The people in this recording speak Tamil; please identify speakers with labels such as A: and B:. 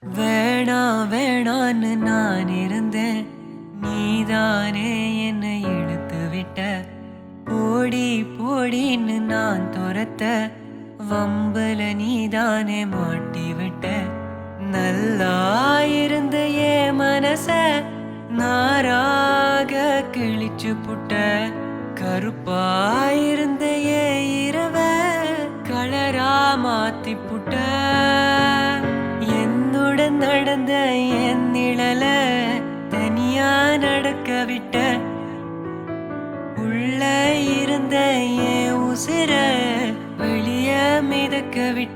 A: வேணாம் வேணான்னு நான் இருந்தேன், நீதானே என்னை இழுத்து விட்ட. போடி போடின்னு நான் துரத்த, வம்புல நீதானே மாட்டி விட்ட. நல்லா இருந்த என் மனச நாராக கிழிச்சு புட்ட. கருப்பாயிருந்த என் இரவ கலரா மாத்தி புட்ட. என்னுடன் நடந்த என் நிழல தனியா நடக்க விட்ட. உள்ள இருந்த என் உசிர வெளிய மிதக்க விட்ட.